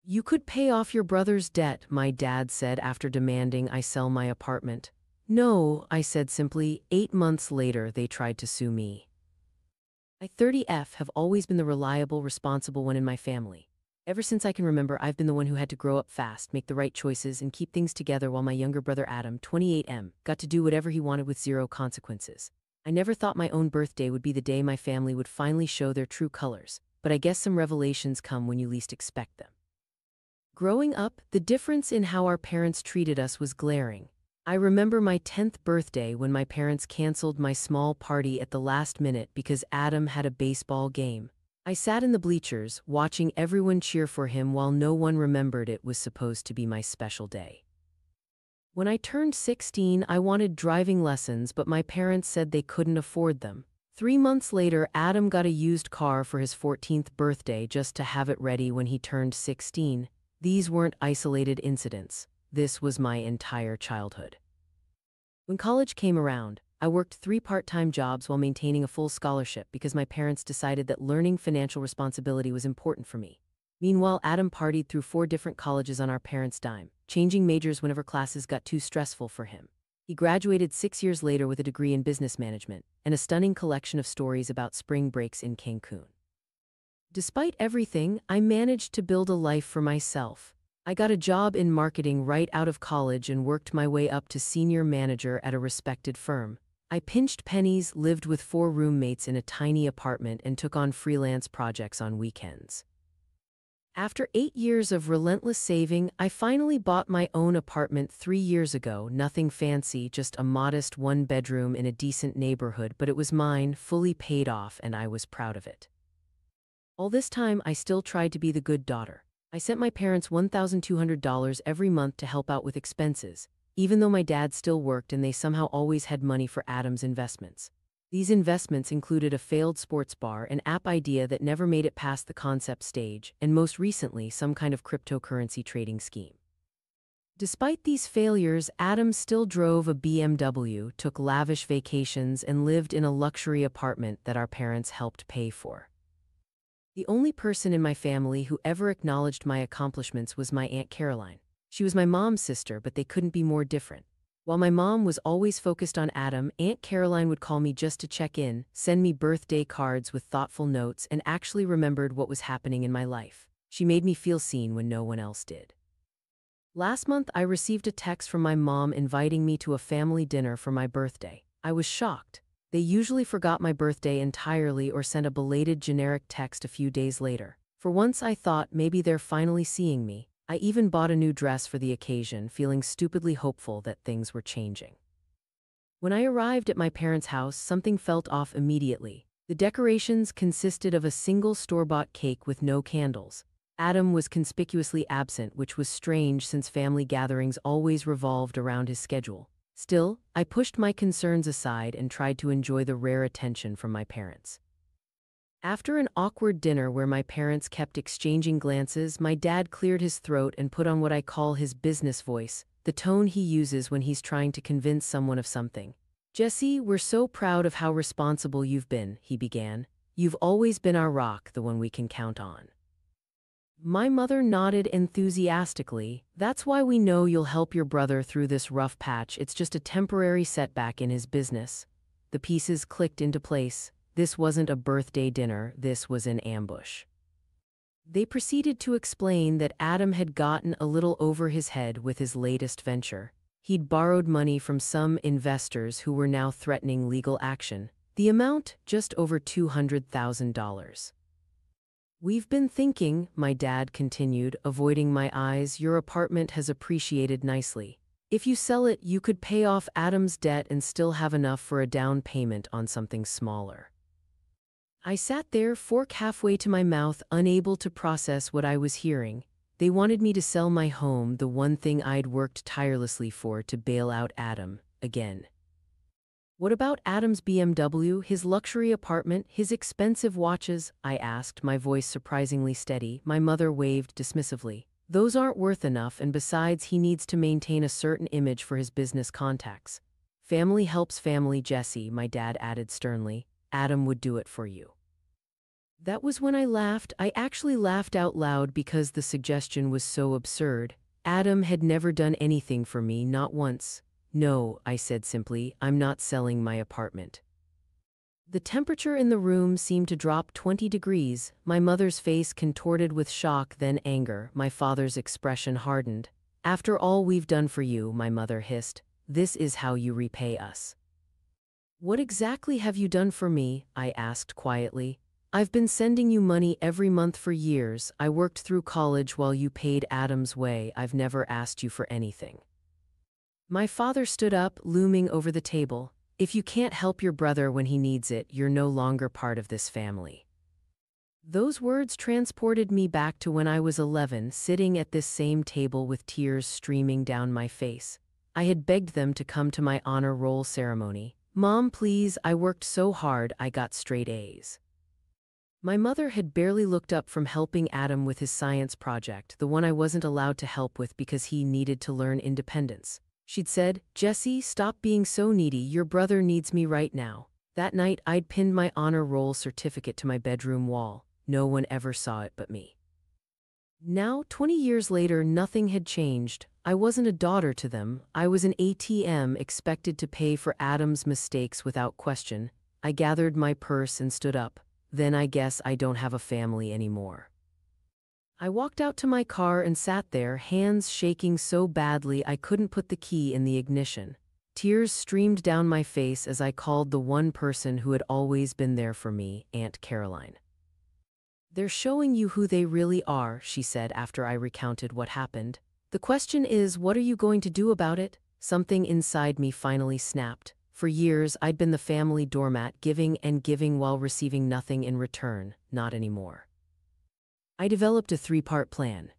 You could pay off your brother's debt, my dad said after demanding I sell my apartment. No, I said simply. 8 months later, they tried to sue me. I 30F have always been the reliable, responsible one in my family. Ever since I can remember, I've been the one who had to grow up fast, make the right choices, and keep things together while my younger brother Adam, 28M, got to do whatever he wanted with zero consequences. I never thought my own birthday would be the day my family would finally show their true colors, but I guess some revelations come when you least expect them. Growing up, the difference in how our parents treated us was glaring. I remember my 10th birthday when my parents canceled my small party at the last minute because Adam had a baseball game. I sat in the bleachers, watching everyone cheer for him while no one remembered it was supposed to be my special day. When I turned 16, I wanted driving lessons, but my parents said they couldn't afford them. 3 months later, Adam got a used car for his 14th birthday just to have it ready when he turned 16. These weren't isolated incidents. This was my entire childhood. When college came around, I worked 3 part-time jobs while maintaining a full scholarship because my parents decided that learning financial responsibility was important for me. Meanwhile, Adam partied through 4 different colleges on our parents' dime, changing majors whenever classes got too stressful for him. He graduated 6 years later with a degree in business management and a stunning collection of stories about spring breaks in Cancun. Despite everything, I managed to build a life for myself. I got a job in marketing right out of college and worked my way up to senior manager at a respected firm. I pinched pennies, lived with 4 roommates in a tiny apartment, and took on freelance projects on weekends. After 8 years of relentless saving, I finally bought my own apartment 3 years ago. Nothing fancy, just a modest 1-bedroom in a decent neighborhood, but it was mine, fully paid off, and I was proud of it. All this time, I still tried to be the good daughter. I sent my parents $1,200 every month to help out with expenses, even though my dad still worked and they somehow always had money for Adam's investments. These investments included a failed sports bar, an app idea that never made it past the concept stage, and most recently, some kind of cryptocurrency trading scheme. Despite these failures, Adam still drove a BMW, took lavish vacations, and lived in a luxury apartment that our parents helped pay for. The only person in my family who ever acknowledged my accomplishments was my Aunt Caroline. She was my mom's sister, but they couldn't be more different. While my mom was always focused on Adam, Aunt Caroline would call me just to check in, send me birthday cards with thoughtful notes, and actually remembered what was happening in my life. She made me feel seen when no one else did. Last month, I received a text from my mom inviting me to a family dinner for my birthday. I was shocked. They usually forgot my birthday entirely or sent a belated generic text a few days later. For once, I thought maybe they're finally seeing me. I even bought a new dress for the occasion, feeling stupidly hopeful that things were changing. When I arrived at my parents' house, something felt off immediately. The decorations consisted of a single store-bought cake with no candles. Adam was conspicuously absent, which was strange since family gatherings always revolved around his schedule. Still, I pushed my concerns aside and tried to enjoy the rare attention from my parents. After an awkward dinner where my parents kept exchanging glances, my dad cleared his throat and put on what I call his business voice, the tone he uses when he's trying to convince someone of something. "Jesse, we're so proud of how responsible you've been," he began. "You've always been our rock, the one we can count on." My mother nodded enthusiastically. "That's why we know you'll help your brother through this rough patch. It's just a temporary setback in his business." The pieces clicked into place. This wasn't a birthday dinner, this was an ambush. They proceeded to explain that Adam had gotten a little over his head with his latest venture. He'd borrowed money from some investors who were now threatening legal action. The amount, just over $200,000. "We've been thinking," my dad continued, avoiding my eyes, "your apartment has appreciated nicely. If you sell it, you could pay off Adam's debt and still have enough for a down payment on something smaller." I sat there, fork halfway to my mouth, unable to process what I was hearing. They wanted me to sell my home, the one thing I'd worked tirelessly for, to bail out Adam, again. "What about Adam's BMW, his luxury apartment, his expensive watches?" I asked, my voice surprisingly steady. My mother waved dismissively. "Those aren't worth enough, and besides, he needs to maintain a certain image for his business contacts." "Family helps family, Jesse," my dad added sternly. "Adam would do it for you." That was when I laughed. I actually laughed out loud because the suggestion was so absurd. Adam had never done anything for me, not once. No, I said simply, I'm not selling my apartment. The temperature in the room seemed to drop 20 degrees. My mother's face contorted with shock, then anger. My father's expression hardened. After all we've done for you, my mother hissed, this is how you repay us. What exactly have you done for me? I asked quietly. I've been sending you money every month for years. I worked through college while you paid Adam's way. I've never asked you for anything. My father stood up, looming over the table. If you can't help your brother when he needs it, you're no longer part of this family. Those words transported me back to when I was 11, sitting at this same table with tears streaming down my face. I had begged them to come to my honor roll ceremony. Mom, please, I worked so hard, I got straight A's. My mother had barely looked up from helping Adam with his science project, the one I wasn't allowed to help with because he needed to learn independence. She'd said, Jesse, stop being so needy, your brother needs me right now. That night, I'd pinned my honor roll certificate to my bedroom wall. No one ever saw it but me. Now, 20 years later, nothing had changed. I wasn't a daughter to them. I was an ATM expected to pay for Adam's mistakes without question. I gathered my purse and stood up. Then I guess I don't have a family anymore. I walked out to my car and sat there, hands shaking so badly I couldn't put the key in the ignition. Tears streamed down my face as I called the one person who had always been there for me, Aunt Caroline. They're showing you who they really are, she said after I recounted what happened. The question is, what are you going to do about it? Something inside me finally snapped. For years, I'd been the family doormat, giving and giving while receiving nothing in return. Not anymore. I developed a 3-part plan.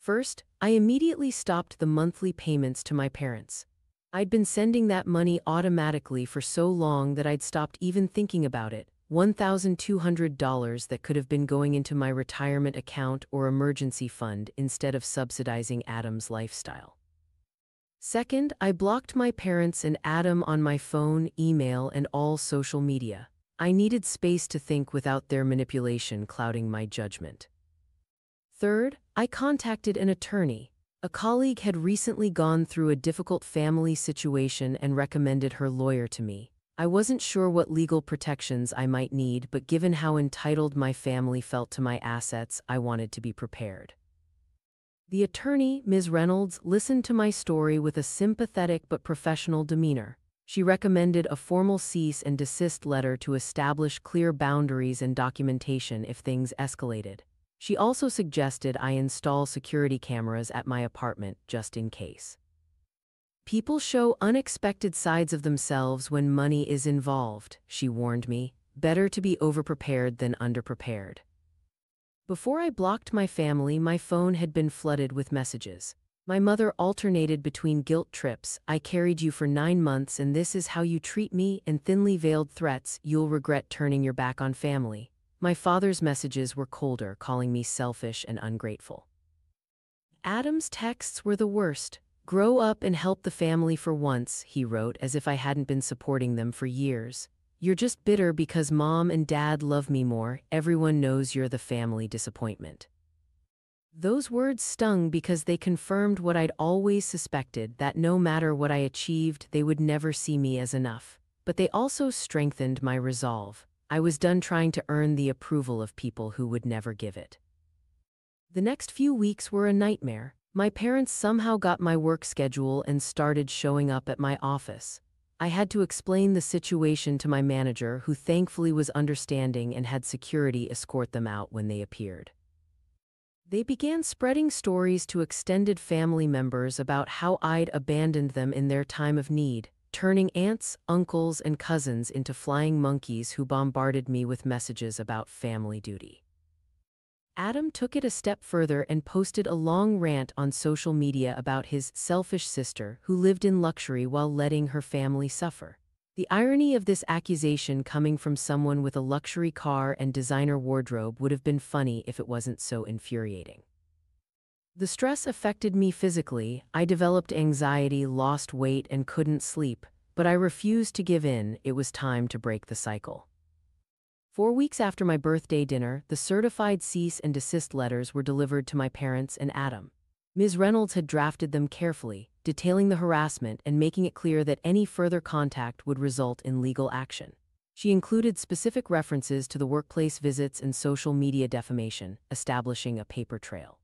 First, I immediately stopped the monthly payments to my parents. I'd been sending that money automatically for so long that I'd stopped even thinking about it. $1,200 that could have been going into my retirement account or emergency fund instead of subsidizing Adam's lifestyle. Second, I blocked my parents and Adam on my phone, email, and all social media. I needed space to think without their manipulation clouding my judgment. Third, I contacted an attorney. A colleague had recently gone through a difficult family situation and recommended her lawyer to me. I wasn't sure what legal protections I might need, but given how entitled my family felt to my assets, I wanted to be prepared. The attorney, Ms. Reynolds, listened to my story with a sympathetic but professional demeanor. She recommended a formal cease and desist letter to establish clear boundaries and documentation if things escalated. She also suggested I install security cameras at my apartment just in case. People show unexpected sides of themselves when money is involved, she warned me. Better to be overprepared than underprepared. Before I blocked my family, my phone had been flooded with messages. My mother alternated between guilt trips, I carried you for 9 months and this is how you treat me, and thinly veiled threats, you'll regret turning your back on family. My father's messages were colder, calling me selfish and ungrateful. Adam's texts were the worst. Grow up and help the family for once, he wrote, as if I hadn't been supporting them for years. You're just bitter because mom and dad love me more. Everyone knows you're the family disappointment. Those words stung because they confirmed what I'd always suspected, that no matter what I achieved, they would never see me as enough. But they also strengthened my resolve. I was done trying to earn the approval of people who would never give it. The next few weeks were a nightmare. My parents somehow got my work schedule and started showing up at my office. I had to explain the situation to my manager, who thankfully was understanding and had security escort them out when they appeared. They began spreading stories to extended family members about how I'd abandoned them in their time of need, turning aunts, uncles, and cousins into flying monkeys who bombarded me with messages about family duty. Adam took it a step further and posted a long rant on social media about his selfish sister who lived in luxury while letting her family suffer. The irony of this accusation coming from someone with a luxury car and designer wardrobe would have been funny if it wasn't so infuriating. The stress affected me physically. I developed anxiety, lost weight, and couldn't sleep, but I refused to give in. It was time to break the cycle. 4 weeks after my birthday dinner, the certified cease and desist letters were delivered to my parents and Adam. Ms. Reynolds had drafted them carefully, detailing the harassment and making it clear that any further contact would result in legal action. She included specific references to the workplace visits and social media defamation, establishing a paper trail.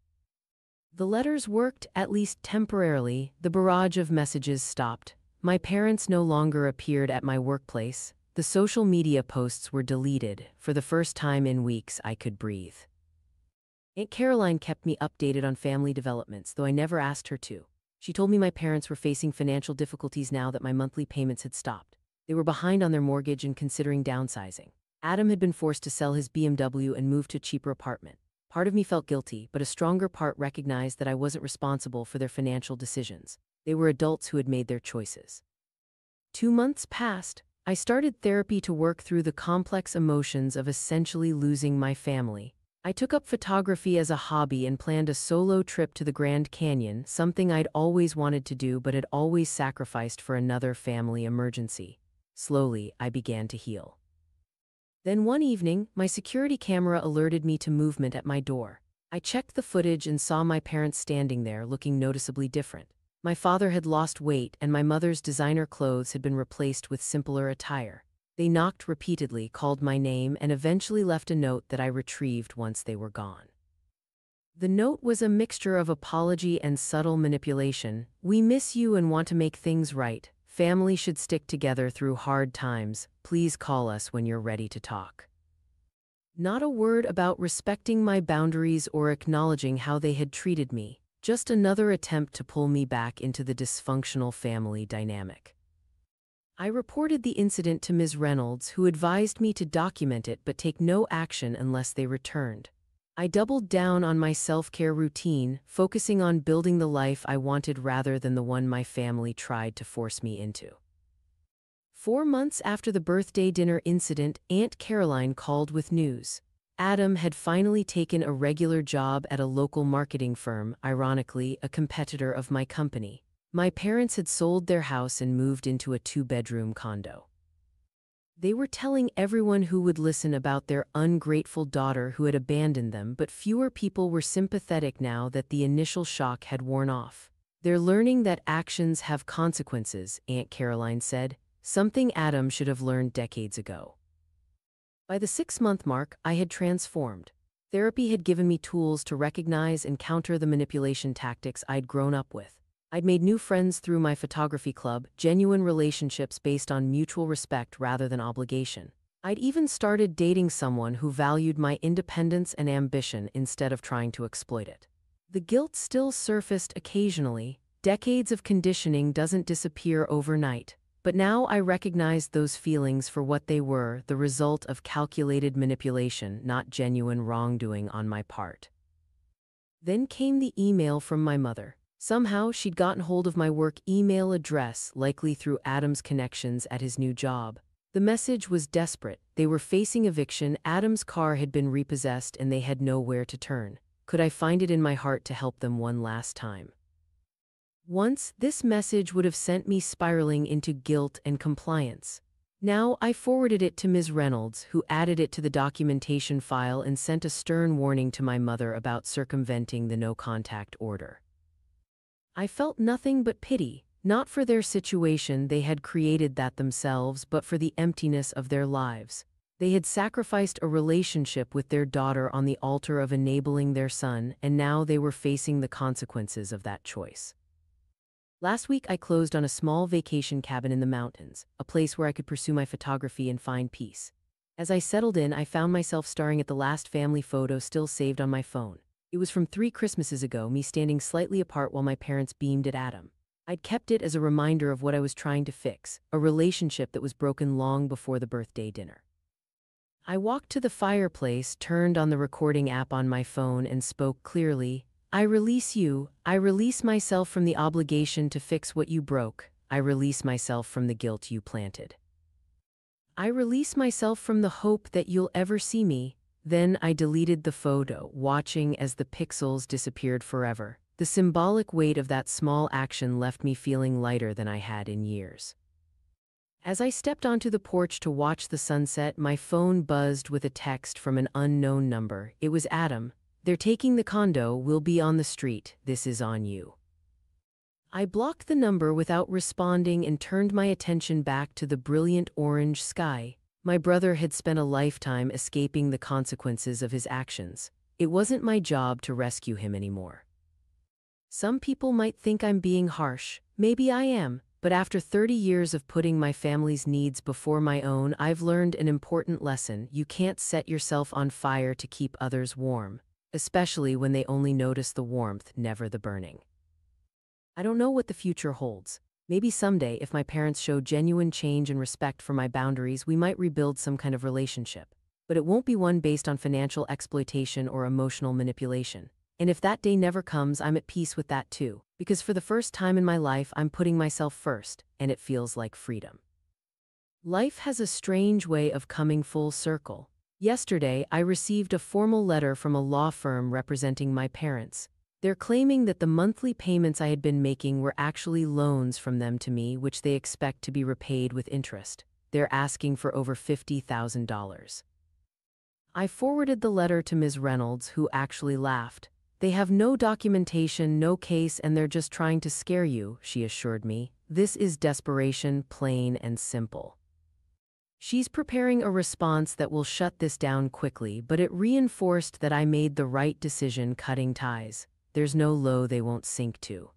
The letters worked, at least temporarily. The barrage of messages stopped. My parents no longer appeared at my workplace. The social media posts were deleted. For the first time in weeks, I could breathe. Aunt Caroline kept me updated on family developments, though I never asked her to. She told me my parents were facing financial difficulties now that my monthly payments had stopped. They were behind on their mortgage and considering downsizing. Adam had been forced to sell his BMW and move to a cheaper apartment. Part of me felt guilty, but a stronger part recognized that I wasn't responsible for their financial decisions. They were adults who had made their choices. 2 months passed. I started therapy to work through the complex emotions of essentially losing my family. I took up photography as a hobby and planned a solo trip to the Grand Canyon, something I'd always wanted to do but had always sacrificed for another family emergency. Slowly, I began to heal. Then one evening, my security camera alerted me to movement at my door. I checked the footage and saw my parents standing there, looking noticeably different. My father had lost weight and my mother's designer clothes had been replaced with simpler attire. They knocked repeatedly, called my name, and eventually left a note that I retrieved once they were gone. The note was a mixture of apology and subtle manipulation. "We miss you and want to make things right. Family should stick together through hard times. Please call us when you're ready to talk." Not a word about respecting my boundaries or acknowledging how they had treated me. Just another attempt to pull me back into the dysfunctional family dynamic. I reported the incident to Ms. Reynolds, who advised me to document it but take no action unless they returned. I doubled down on my self-care routine, focusing on building the life I wanted rather than the one my family tried to force me into. 4 months after the birthday dinner incident, Aunt Caroline called with news. Adam had finally taken a regular job at a local marketing firm, ironically, a competitor of my company. My parents had sold their house and moved into a 2-bedroom condo. They were telling everyone who would listen about their ungrateful daughter who had abandoned them, but fewer people were sympathetic now that the initial shock had worn off. "They're learning that actions have consequences," Aunt Caroline said, something Adam should have learned decades ago. By the 6-month mark, I had transformed. Therapy had given me tools to recognize and counter the manipulation tactics I'd grown up with. I'd made new friends through my photography club, genuine relationships based on mutual respect rather than obligation. I'd even started dating someone who valued my independence and ambition instead of trying to exploit it. The guilt still surfaced occasionally. Decades of conditioning doesn't disappear overnight. But now I recognized those feelings for what they were, the result of calculated manipulation, not genuine wrongdoing on my part. Then came the email from my mother. Somehow she'd gotten hold of my work email address, likely through Adam's connections at his new job. The message was desperate. They were facing eviction, Adam's car had been repossessed, and they had nowhere to turn. Could I find it in my heart to help them one last time? Once, this message would have sent me spiraling into guilt and compliance. Now, I forwarded it to Ms. Reynolds, who added it to the documentation file and sent a stern warning to my mother about circumventing the no-contact order. I felt nothing but pity, not for their situation, they had created that themselves, but for the emptiness of their lives. They had sacrificed a relationship with their daughter on the altar of enabling their son, and now they were facing the consequences of that choice. Last week I closed on a small vacation cabin in the mountains, a place where I could pursue my photography and find peace. As I settled in, I found myself staring at the last family photo still saved on my phone. It was from 3 Christmases ago, me standing slightly apart while my parents beamed at Adam. I'd kept it as a reminder of what I was trying to fix, a relationship that was broken long before the birthday dinner. I walked to the fireplace, turned on the recording app on my phone, and spoke clearly. "I release you. I release myself from the obligation to fix what you broke. I release myself from the guilt you planted. I release myself from the hope that you'll ever see me." Then I deleted the photo, watching as the pixels disappeared forever. The symbolic weight of that small action left me feeling lighter than I had in years. As I stepped onto the porch to watch the sunset, my phone buzzed with a text from an unknown number. It was Adam. "They're taking the condo. We'll be on the street. This is on you." I blocked the number without responding and turned my attention back to the brilliant orange sky. My brother had spent a lifetime escaping the consequences of his actions. It wasn't my job to rescue him anymore. Some people might think I'm being harsh. Maybe I am. But after 30 years of putting my family's needs before my own, I've learned an important lesson. You can't set yourself on fire to keep others warm, especially when they only notice the warmth, never the burning. I don't know what the future holds. Maybe someday, if my parents show genuine change and respect for my boundaries, we might rebuild some kind of relationship. But it won't be one based on financial exploitation or emotional manipulation. And if that day never comes, I'm at peace with that too. Because for the first time in my life, I'm putting myself first, and it feels like freedom. Life has a strange way of coming full circle. Yesterday, I received a formal letter from a law firm representing my parents. They're claiming that the monthly payments I had been making were actually loans from them to me, which they expect to be repaid with interest. They're asking for over $50,000. I forwarded the letter to Ms. Reynolds, who actually laughed. "They have no documentation, no case, and they're just trying to scare you," she assured me. "This is desperation, plain and simple." She's preparing a response that will shut this down quickly, but it reinforced that I made the right decision cutting ties. There's no low they won't sink to.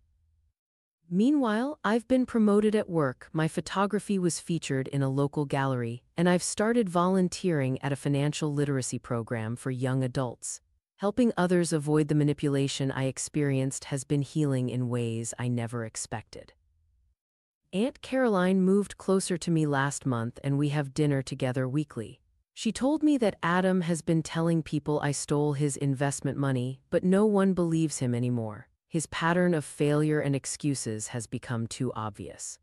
Meanwhile, I've been promoted at work. My photography was featured in a local gallery, and I've started volunteering at a financial literacy program for young adults. Helping others avoid the manipulation I experienced has been healing in ways I never expected. Aunt Caroline moved closer to me last month, and we have dinner together weekly. She told me that Adam has been telling people I stole his investment money, but no one believes him anymore. His pattern of failure and excuses has become too obvious.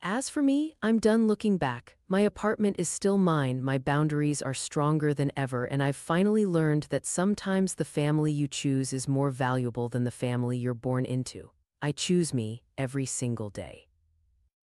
As for me, I'm done looking back. My apartment is still mine, my boundaries are stronger than ever, and I've finally learned that sometimes the family you choose is more valuable than the family you're born into. I choose me every single day.